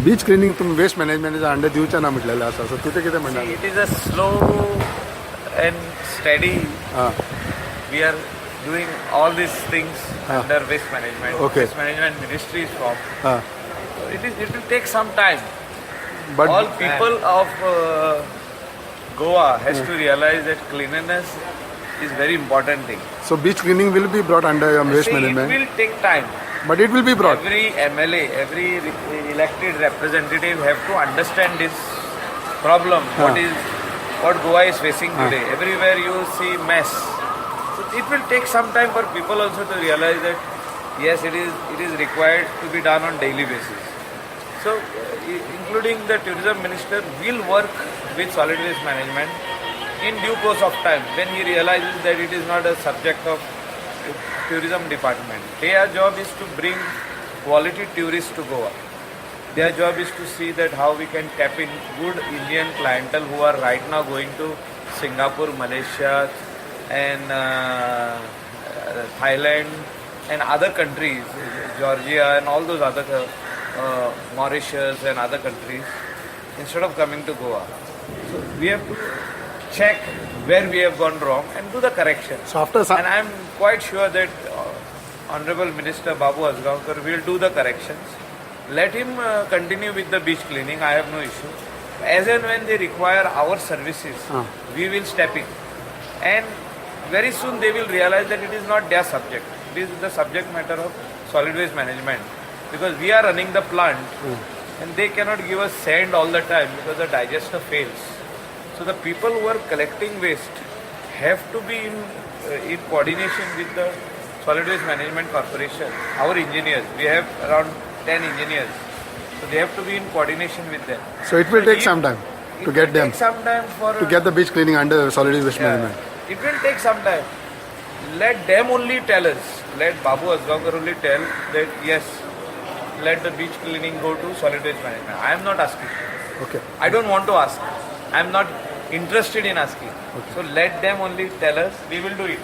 बीच cleaning तुम्ही waste मॅनेजमेंटच्या under दिवच्या ना म्हटलेलं असं असं तुझे किती म्हणणार It is a slow and steady. हां We are doing all these things under waste management. Okay. Waste management ministry is formed. हां So it will take some time. But All people of Goa has to realize that cleanliness is very important thing. So beach cleaning will be brought under waste See, it management will take time. But it will be brought Every MLA, every elected representative have to understand this problem. What Goa is facing today. Everywhere you see mess. So it will take some time for people also to realize that yes, it is required to be done on daily basis. So including the tourism minister will work with solid waste management in due course of time when he realizes that it is not a subject of tourism department. Their job is to bring quality tourists to Goa. Their job is to see that how we can tap in good Indian clientele who are right now going to Singapore, Malaysia and Thailand and other countries, Georgia and all those other Mauritius and other countries instead of coming to Goa. So we have to check where we have gone wrong and do the correction. So after And I am quite sure that Honorable Minister Babu Asgaonkar will do the corrections. Let him continue with the beach cleaning. I have no issue. As and when they require our services, we will step in. And very soon they will realize that it is not their subject. It is the subject matter of solid waste management. Because we are running the plant and they cannot give us sand all the time because the digester fails. So the people who are collecting waste have to be in coordination with the Solid Waste Management Corporation, our engineers. We have around 10 engineers. So they have to be in coordination with them. So it will take some time to get them Take some time for to get the beach cleaning under solid waste yeah, management. it will take some time. Let them only tell us. Let Babu Asgaonkar only tell that yes, let the beach cleaning go to solid waste management. I am not asking. Okay. I don't want to ask. I am not interested in asking. So let them only tell us. We will do it.